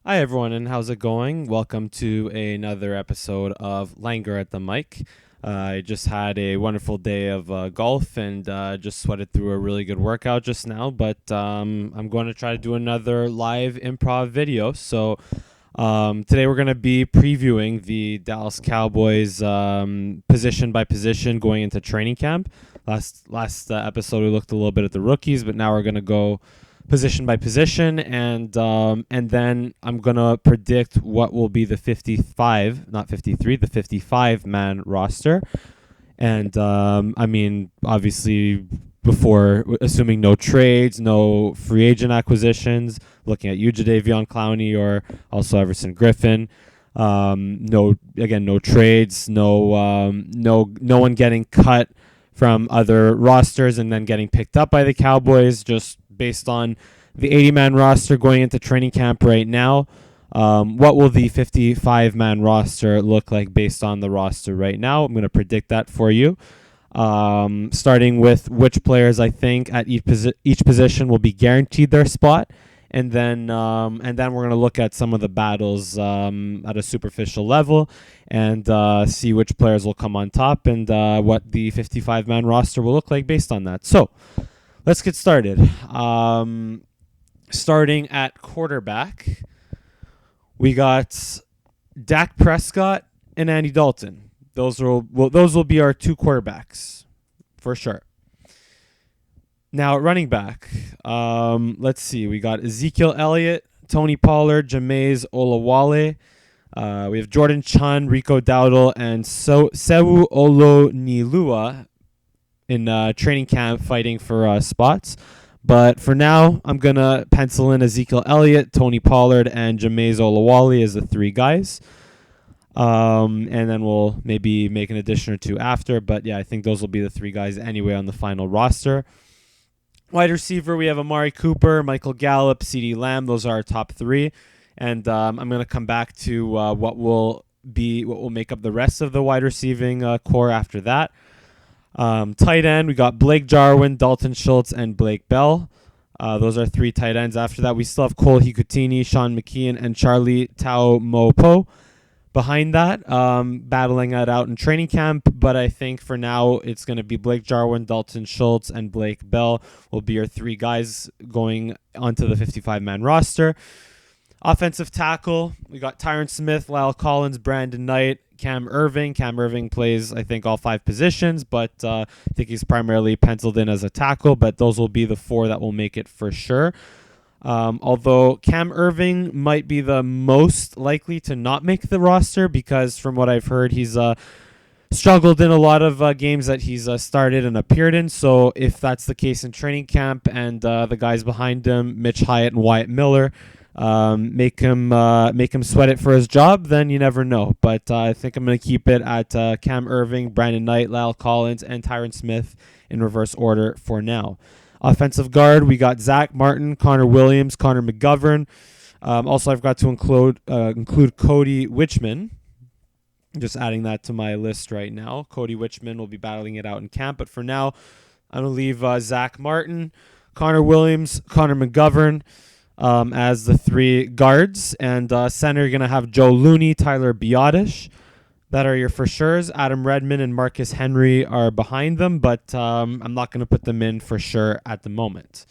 Hi, everyone, and how's it going? Welcome to another episode of LANGERR at the mic. I just had a wonderful day of golf and just sweated through a really good workout just now, but I'm going to try to do another live improv video. So today we're going to be previewing the Dallas Cowboys position by position going into training camp. Last episode we looked a little bit at the rookies, but now we're going to go position by position, and then I'm gonna predict what will be the 55, not 53, the 55-man roster. And I mean, obviously, before assuming no trades, no free agent acquisitions, looking at you, Jadeveon Clowney, or also Everson Griffin. No trades, no one getting cut from other rosters and then getting picked up by the Cowboys. Just based on the 80-man roster going into training camp right now. What will the 55-man roster look like based on the roster right now? I'm going to predict that for you. Starting with which players I think at each position will be guaranteed their spot. And then we're going to look at some of the battles at a superficial level and see which players will come on top and what the 55-man roster will look like based on that. So let's get started. Starting at quarterback, we got Dak Prescott and Andy Dalton. Those will be our two quarterbacks for sure. Now at running back, let's see. We got Ezekiel Elliott, Tony Pollard, Jameis Olawale. We have Jordan Chun, Rico Dowdle, and Sewu Olonilua in training camp fighting for spots. But for now, I'm going to pencil in Ezekiel Elliott, Tony Pollard, and Jameis Olawale as the three guys. And then we'll maybe make an addition or two after. But yeah, I think those will be the three guys anyway on the final roster. Wide receiver, we have Amari Cooper, Michael Gallup, CeeDee Lamb. Those are our top three. And I'm going to come back to what will make up the rest of the wide receiving core after that. Tight end, we got Blake Jarwin, Dalton Schultz, and Blake Bell. Those are three tight ends. After that, we still have Cole Hikutini, Sean McKeon, and Charlie Taumopo. Behind that, battling it out in training camp, but I think for now it's going to be Blake Jarwin, Dalton Schultz, and Blake Bell will be our three guys going onto the 55-man roster. Offensive tackle, we got Tyron Smith, Lyle Collins, Brandon Knight, Cam Irving. Cam Irving plays, I think, all five positions, but I think he's primarily penciled in as a tackle, but those will be the four that will make it for sure. Although Cam Irving might be the most likely to not make the roster because from what I've heard, he's struggled in a lot of games that he's started and appeared in. So if that's the case in training camp and the guys behind him, Mitch Hyatt and Wyatt Miller, make him sweat it for his job, then you never know. But I think I'm going to keep it at Cam Irving, Brandon Knight, Lyle Collins, and Tyron Smith in reverse order for now. Offensive guard, we got Zach Martin, Connor Williams, Connor McGovern. Also, I've got to include Cody Wichman. Just adding that to my list right now. Cody Wichman will be battling it out in camp. But for now, I'm going to leave Zach Martin, Connor Williams, Connor McGovern as the three guards. And center, you're going to have Joe Looney, Tyler Biotish. That are your for sures. Adam Redmond and Marcus Henry are behind them, but I'm not going to put them in for sure at the moment.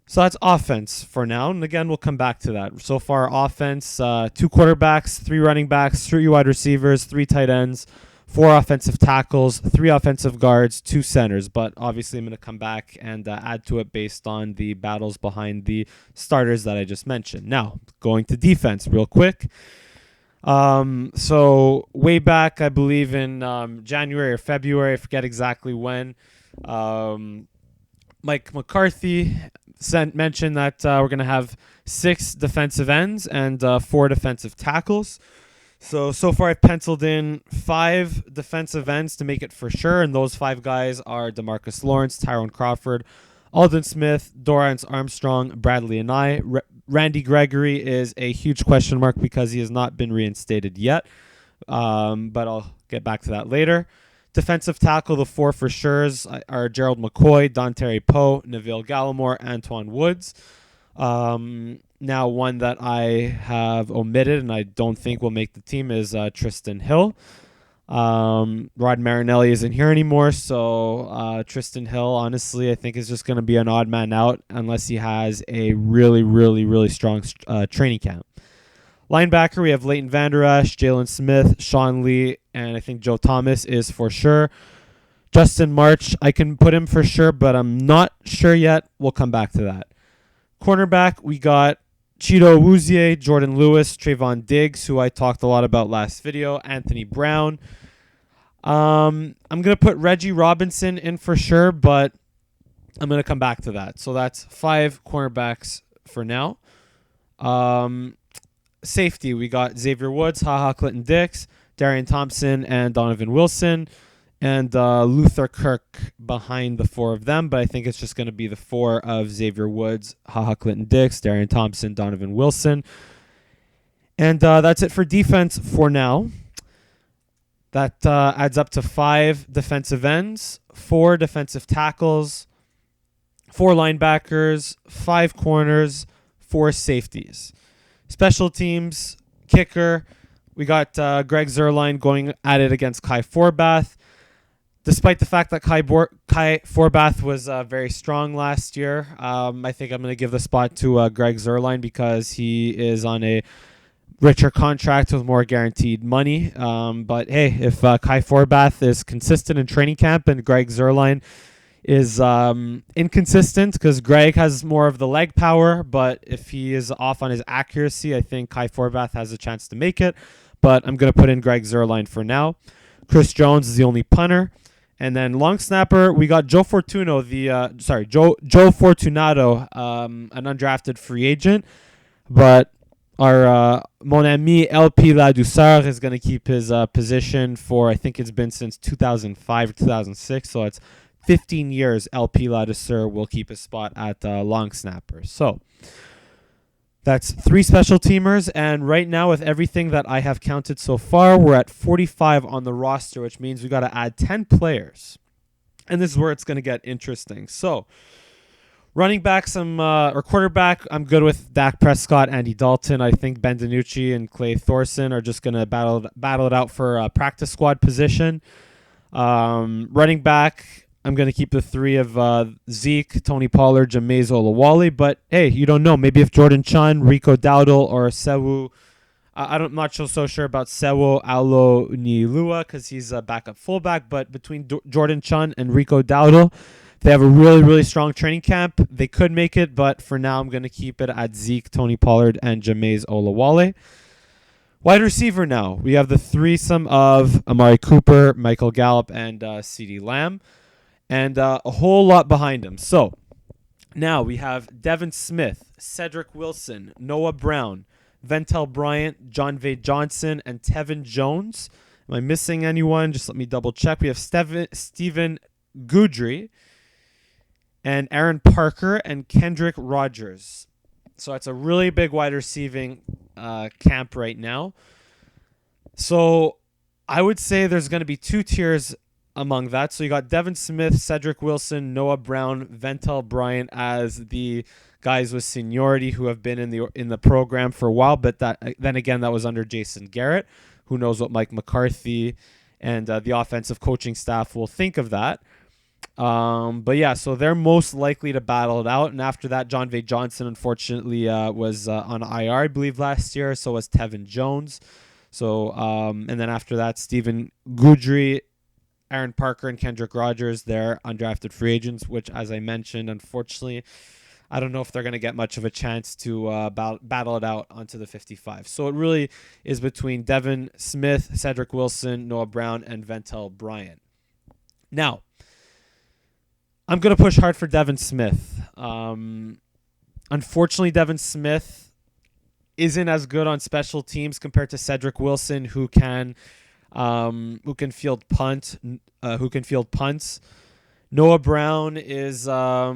So that's offense for now. And again, we'll come back to that. So far, offense, two quarterbacks, three running backs, three wide receivers, three tight ends, four offensive tackles, three offensive guards, two centers. But obviously, I'm going to come back and add to it based on the battles behind the starters that I just mentioned. Now, going to defense real quick. So way back, I believe in January or February, I forget exactly when, Mike McCarthy mentioned that we're going to have 6 defensive ends and 4 defensive tackles. So far I've penciled in 5 defensive ends to make it for sure, and those 5 guys are DeMarcus Lawrence, Tyrone Crawford, Aldon Smith, Dorrance Armstrong, Bradley and I. Randy Gregory is a huge question mark because he has not been reinstated yet, but I'll get back to that later. Defensive tackle, the 4 for sure's are Gerald McCoy, Dontari Poe, Neville Gallimore, Antoine Woods. Now, one that I have omitted and I don't think will make the team is Tristan Hill. Rod Marinelli isn't here anymore, so Tristan Hill, honestly, I think is just going to be an odd man out unless he has a really, really, really strong training camp. Linebacker, we have Leighton Vander Esch, Jalen Smith, Sean Lee, and I think Joe Thomas is for sure. Justin March, I can put him for sure, but I'm not sure yet. We'll come back to that. Cornerback, we got Cheeto Awuzie, Jordan Lewis, Trayvon Diggs, who I talked a lot about last video, Anthony Brown. I'm going to put Reggie Robinson in for sure, but I'm going to come back to that. So that's 5 cornerbacks for now. Safety, we got Xavier Woods, Clinton Dix, Darian Thompson, and Donovan Wilson. And Luther Kirk behind the 4 of them, but I think it's just going to be the 4 of Xavier Woods, Clinton Dix, Darian Thompson, Donovan Wilson. And that's it for defense for now. That adds up to 5 defensive ends, 4 defensive tackles, 4 linebackers, 5 corners, 4 safeties. Special teams, kicker, we got Greg Zuerlein going at it against Kai Forbath. Despite the fact that Kai Forbath was very strong last year, I think I'm going to give the spot to Greg Zuerlein because he is on a richer contract with more guaranteed money. But hey, if Kai Forbath is consistent in training camp and Greg Zuerlein is inconsistent because Greg has more of the leg power, but if he is off on his accuracy, I think Kai Forbath has a chance to make it. But I'm going to put in Greg Zuerlein for now. Chris Jones is the only punter. And then long snapper, we got Joe Fortunato, Joe Fortunato, an undrafted free agent. But our mon ami LP Ladouceur is going to keep his position for, I think it's been since 2005 or 2006. So it's 15 years LP Ladouceur will keep his spot at long snapper. So that's 3 special teamers, and right now with everything that I have counted so far, we're at 45 on the roster, which means we got to add 10 players. And this is where it's going to get interesting. So, running back or quarterback, I'm good with Dak Prescott, Andy Dalton. I think Ben DiNucci and Clay Thorson are just going to battle it out for a practice squad position. Running back, I'm going to keep the 3 of Zeke, Tony Pollard, Jameis Olawale. But, hey, you don't know. Maybe if Jordan Chun, Rico Dowdle, or Sewu... I'm not so sure about Sewo Alo-Niilua because he's a backup fullback. But between Jordan Chun and Rico Dowdle, they have a really, really strong training camp. They could make it, but for now I'm going to keep it at Zeke, Tony Pollard, and Jameis Olawale. Wide receiver now. We have the threesome of Amari Cooper, Michael Gallup, and CeeDee Lamb. And a whole lot behind him. So now we have Devin Smith, Cedric Wilson, Noah Brown, Ventel Bryant, John Vay Johnson, and Tevin Jones. Am I missing anyone? Just let me double check. We have Stephen Goudry and Aaron Parker and Kendrick Rogers. So it's a really big wide receiving camp right now. So I would say there's going to be 2 tiers among that. So you got Devin Smith, Cedric Wilson, Noah Brown, Ventel Bryant as the guys with seniority who have been in the program for a while. But then again, that was under Jason Garrett. Who knows what Mike McCarthy and the offensive coaching staff will think of that. But yeah, so they're most likely to battle it out. And after that, John Vay Johnson, unfortunately, was on IR, I believe, last year. So was Tevin Jones. So, and then after that, Stephen Goudry, Aaron Parker, and Kendrick Rogers, they're undrafted free agents, which, as I mentioned, unfortunately, I don't know if they're going to get much of a chance to battle it out onto the 55. So it really is between Devin Smith, Cedric Wilson, Noah Brown, and Ventel Bryant. Now, I'm going to push hard for Devin Smith. Unfortunately, Devin Smith isn't as good on special teams compared to Cedric Wilson, who can field punts. Noah Brown is a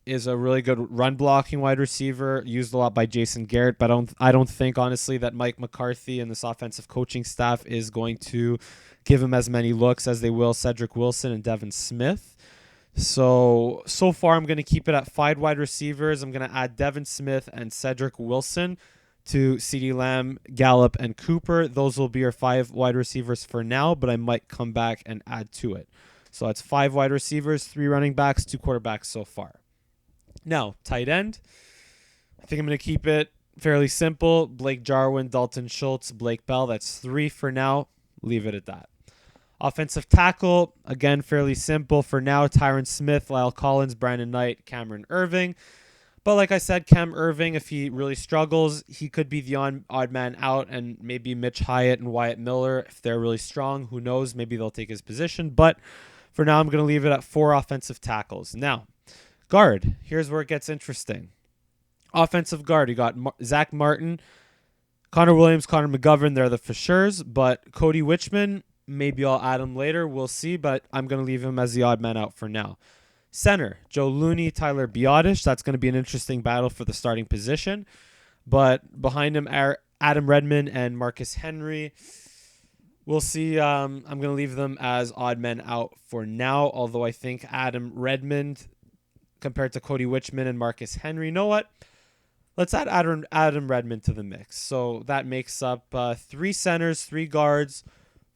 really good run blocking wide receiver, used a lot by Jason Garrett, but I don't think honestly that Mike McCarthy and this offensive coaching staff is going to give him as many looks as they will Cedric Wilson and Devin Smith. So far, I'm going to keep it at 5 wide receivers. I'm going to add Devin Smith and Cedric Wilson to CeeDee Lamb, Gallup, and Cooper. Those will be our 5 wide receivers for now, but I might come back and add to it. So that's 5 wide receivers, 3 running backs, 2 quarterbacks so far. Now, tight end. I think I'm going to keep it fairly simple. Blake Jarwin, Dalton Schultz, Blake Bell. That's 3 for now. Leave it at that. Offensive tackle, again, fairly simple for now. Tyron Smith, Lyle Collins, Brandon Knight, Cameron Irving. But like I said, Cam Irving, if he really struggles, he could be the odd man out, and maybe Mitch Hyatt and Wyatt Miller, if they're really strong, who knows, maybe they'll take his position. But for now, I'm going to leave it at 4 offensive tackles. Now, guard, here's where it gets interesting. Offensive guard, you got Zach Martin, Connor Williams, Connor McGovern, they're the for sures, but Cody Wichman, maybe I'll add him later. We'll see, but I'm going to leave him as the odd man out for now. Center, Joe Looney, Tyler Biotish. That's going to be an interesting battle for the starting position. But behind him are Adam Redmond and Marcus Henry. We'll see. I'm going to leave them as odd men out for now, although I think Adam Redmond compared to Cody Wichman and Marcus Henry. You know what? Let's add Adam Redmond to the mix. So that makes up 3 centers, 3 guards,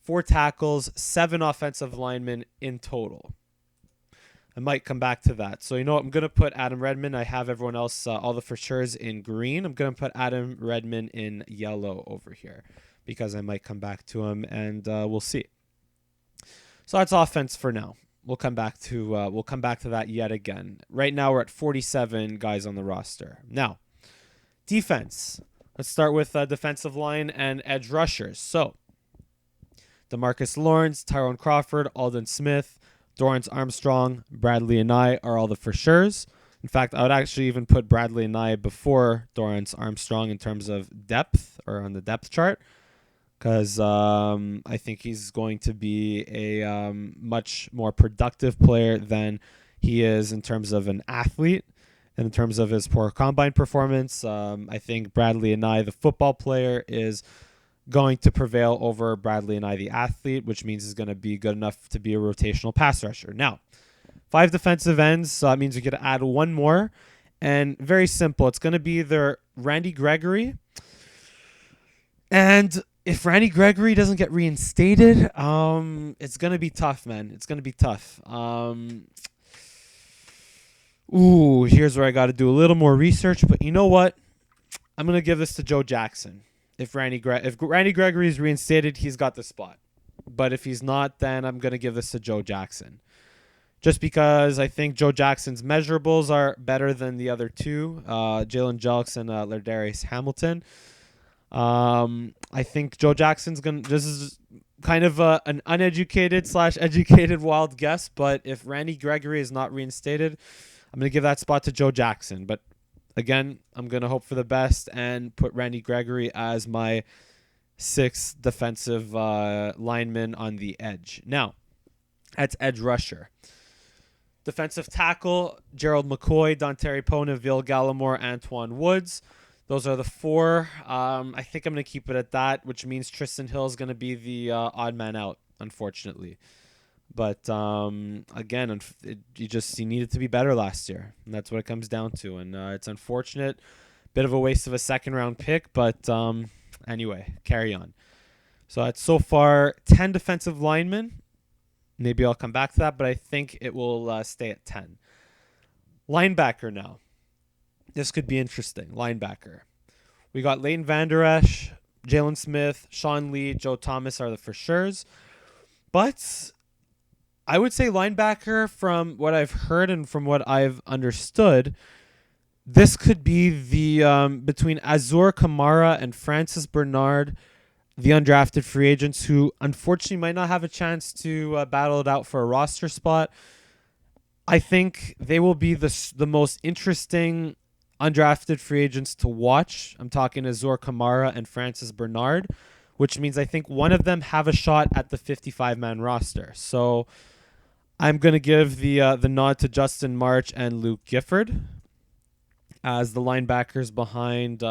4 tackles, 7 offensive linemen in total. I might come back to that. So, you know what? I'm going to put Adam Redmond. I have everyone else, all the for sure's in green. I'm going to put Adam Redmond in yellow over here because I might come back to him, and we'll see. So that's offense for now. We'll come back to that yet again. Right now we're at 47 guys on the roster. Now, defense. Let's start with defensive line and edge rushers. So, DeMarcus Lawrence, Tyrone Crawford, Alden Smith, Dorrance Armstrong, Bradley and I are all the for sure's. In fact, I would actually even put Bradley and I before Dorrance Armstrong in terms of depth or on the depth chart, because I think he's going to be a much more productive player than he is in terms of an athlete. And in terms of his poor combine performance, I think Bradley and I, the football player, is going to prevail over Bradley and I, the athlete, which means he's going to be good enough to be a rotational pass rusher. Now, 5 defensive ends, so that means we could add 1 more. And very simple. It's going to be either Randy Gregory. And if Randy Gregory doesn't get reinstated, it's going to be tough, man. It's going to be tough. Here's where I got to do a little more research. But you know what? I'm going to give this to Joe Jackson. If Randy Gregory is reinstated, he's got the spot. But if he's not, then I'm going to give this to Joe Jackson. Just because I think Joe Jackson's measurables are better than the other 2, Jalen Jelks and Lardarius Hamilton. I think Joe Jackson's going to... This is kind of an uneducated/educated wild guess, but if Randy Gregory is not reinstated, I'm going to give that spot to Joe Jackson. But again, I'm going to hope for the best and put Randy Gregory as my 6th defensive lineman on the edge. Now, that's edge rusher. Defensive tackle, Gerald McCoy, Dontari Pona, Vil Gallimore, Antoine Woods. Those are the 4. I think I'm going to keep it at that, which means Tristan Hill is going to be the odd man out, unfortunately. But again, he needed to be better last year, and that's what it comes down to. And it's unfortunate, bit of a waste of a 2nd-round pick, but anyway, carry on. So that's so far 10 defensive linemen. Maybe I'll come back to that, but I think it will stay at 10. Linebacker now. This could be interesting. Linebacker. We got Leighton Vander Esch, Jalen Smith, Sean Lee, Joe Thomas are the for sure's. But I would say linebacker, from what I've heard and from what I've understood, this could be the between Azur Kamara and Francis Bernard, the undrafted free agents who unfortunately might not have a chance to battle it out for a roster spot. I think they will be the most interesting undrafted free agents to watch. I'm talking Azur Kamara and Francis Bernard, which means I think one of them have a shot at the 55-man roster. So I'm going to give the nod to Justin March and Luke Gifford as the linebackers behind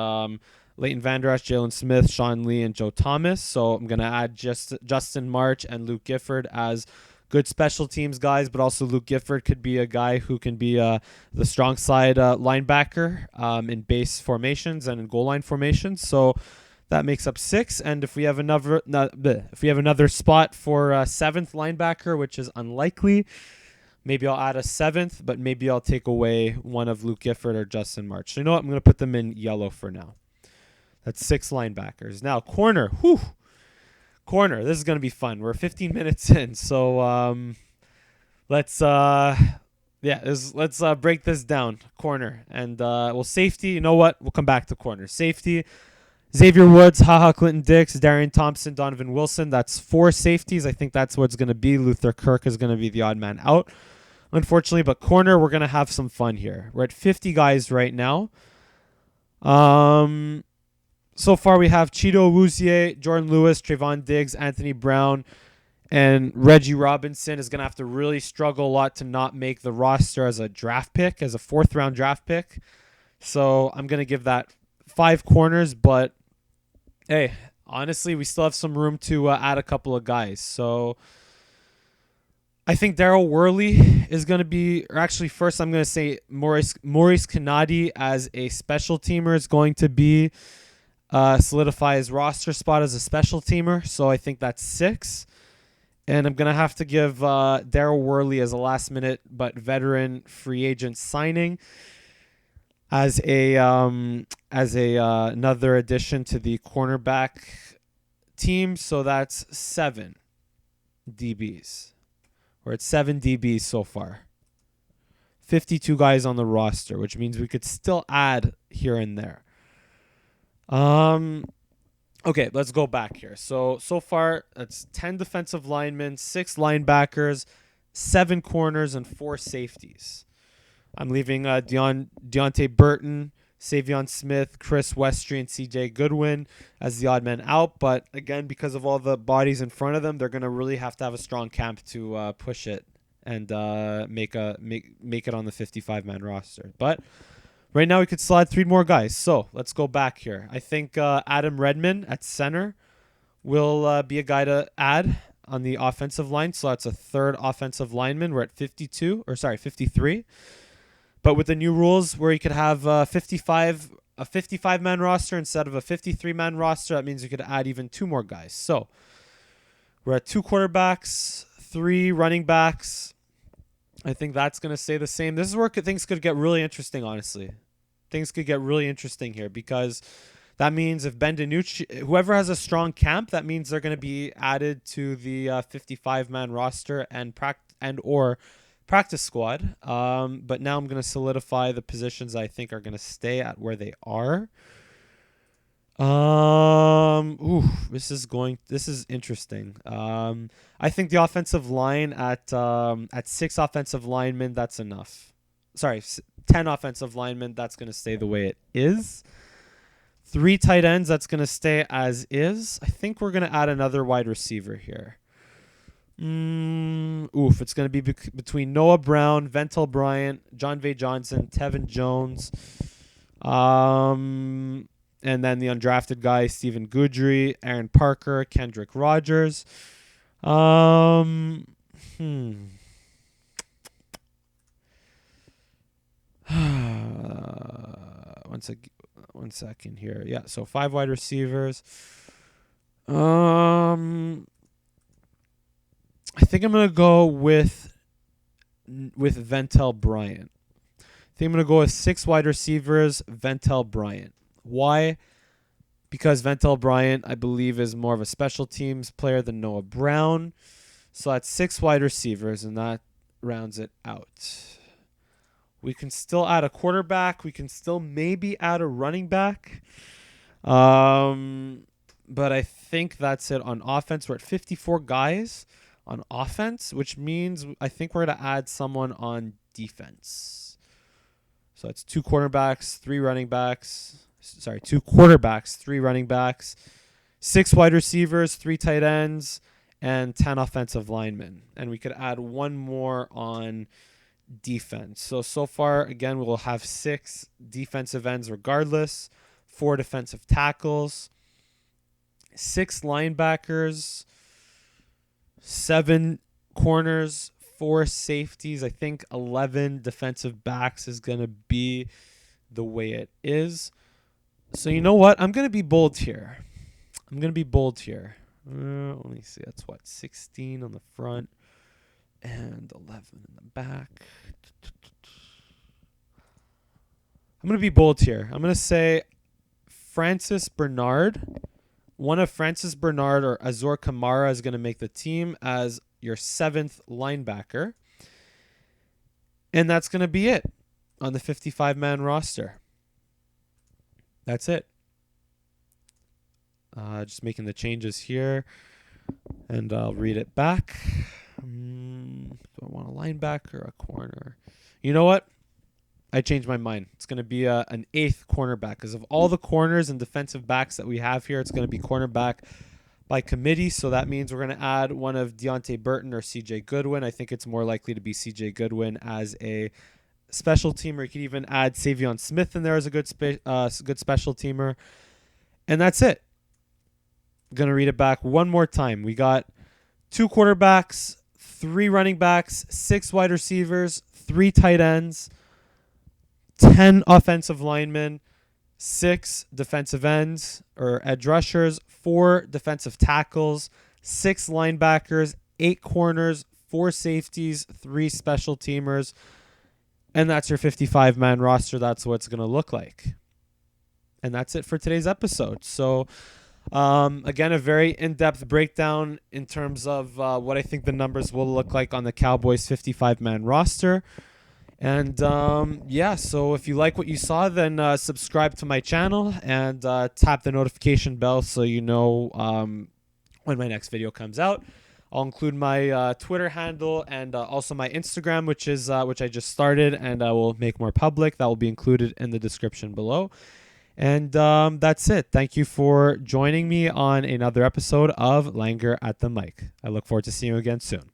Leighton Vander Esch, Jalen Smith, Sean Lee, and Joe Thomas. So I'm going to add Justin March and Luke Gifford as good special teams guys, but also Luke Gifford could be a guy who can be the strong side linebacker in base formations and in goal line formations. So that makes up 6. And if we have another spot for seventh linebacker, which is unlikely, maybe I'll add a 7th, but maybe I'll take away one of Luke Gifford or Justin March. So you know what? I'm going to put them in yellow for now. That's 6 linebackers. Now, corner. Whew. Corner. This is going to be fun. We're 15 minutes in. So let's break this down. Corner. And safety. You know what? We'll come back to corner. Safety. Xavier Woods, Clinton Dix, Darian Thompson, Donovan Wilson. That's 4 safeties. I think that's what it's going to be. Luther Kirk is going to be the odd man out, unfortunately. But corner, we're going to have some fun here. We're at 50 guys right now. So far, we have Cheeto Awuzie, Jordan Lewis, Trayvon Diggs, Anthony Brown, and Reggie Robinson is going to have to really struggle a lot to not make the roster as a draft pick, as a 4th-round draft pick. So I'm going to give that 5 corners, but hey, honestly, we still have some room to add a couple of guys. So I think Daryl Worley is going to be, or actually first I'm going to say Maurice Kanadi as a special teamer is going to be solidify his roster spot as a special teamer. So I think that's 6. And I'm going to have to give Daryl Worley as a last minute but veteran free agent signing as another addition to the cornerback team. So that's 7 DBs. We're at 7 DBs so far. 52 guys on the roster, which means we could still add here and there. Okay, let's go back here. So far, that's 10 defensive linemen, 6 linebackers, 7 corners, and 4 safeties. I'm leaving Deontay Burton, Savion Smith, Chris Westry, and CJ Goodwin as the odd men out. But again, because of all the bodies in front of them, they're going to really have to have a strong camp to push it and make it on the 55-man roster. But right now we could slide 3 more guys. So let's go back here. I think Adam Redmond at center will be a guy to add on the offensive line. So that's a 3rd offensive lineman. We're at 53. But with the new rules where you could have a 55-man roster instead of a 53-man roster, that means you could add even 2 more guys. So we're at 2 quarterbacks, 3 running backs. I think that's going to stay the same. This is where things could get really interesting, honestly. Things could get really interesting here because that means if Ben DiNucci, whoever has a strong camp, that means they're going to be added to the 55-man roster and or practice squad. But now I'm going to solidify the positions I think are going to stay at where they are. This is interesting. I think the offensive line at 6 offensive linemen, that's enough. 10 offensive linemen, that's going to stay the way it is. 3 tight ends, that's going to stay as is. I think we're going to add another wide receiver here. It's going to be between Noah Brown, Ventel Bryant, John Vay Johnson, Tevin Jones, and then the undrafted guy, Stephen Goodry, Aaron Parker, Kendrick Rogers. One second here. Yeah, so 5 wide receivers. I think I'm going to go with Ventel Bryant. I think I'm going to go with 6 wide receivers, Ventel Bryant. Why? Because Ventel Bryant, I believe, is more of a special teams player than Noah Brown. So that's 6 wide receivers, and that rounds it out. We can still add a quarterback. We can still maybe add a running back. But I think that's it on offense. We're at 54 guys on offense, which means I think we're going to add someone on defense. So it's 2 quarterbacks, 3 running backs. 2 quarterbacks, 3 running backs, 6 wide receivers, 3 tight ends, and 10 offensive linemen. And we could add 1 more on defense. So far, again, we'll have 6 defensive ends regardless, 4 defensive tackles, 6 linebackers, 7 corners, 4 safeties. I think 11 defensive backs is going to be the way it is. So you know what? I'm going to be bold here. Let me see. That's what? 16 on the front and 11 in the back. I'm going to be bold here. I'm going to say Francis Bernard. One of Francis Bernard or Azor Kamara is going to make the team as your 7th linebacker. And that's going to be it on the 55-man roster. That's it. Just making the changes here. And I'll read it back. Do I want a linebacker or a corner? You know what? I changed my mind. It's going to be an 8th cornerback because of all the corners and defensive backs that we have here. It's going to be cornerback by committee. So that means we're going to add one of Deontay Burton or CJ Goodwin. I think it's more likely to be CJ Goodwin as a special teamer. You could even add Savion Smith in there as a good special teamer. And that's it. I'm going to read it back one more time. We got 2 quarterbacks, 3 running backs, 6 wide receivers, 3 tight ends, 10 offensive linemen, 6 defensive ends or edge rushers, 4 defensive tackles, 6 linebackers, 8 corners, 4 safeties, 3 special teamers. And that's your 55-man roster. That's what it's going to look like. And that's it for today's episode. So, again, a very in-depth breakdown in terms of what I think the numbers will look like on the Cowboys 55-man roster. And, so if you like what you saw, then subscribe to my channel and tap the notification bell so you know when my next video comes out. I'll include my Twitter handle and also my Instagram, which I just started, and I will make more public. That will be included in the description below. And that's it. Thank you for joining me on another episode of LANGERR at the Mic. I look forward to seeing you again soon.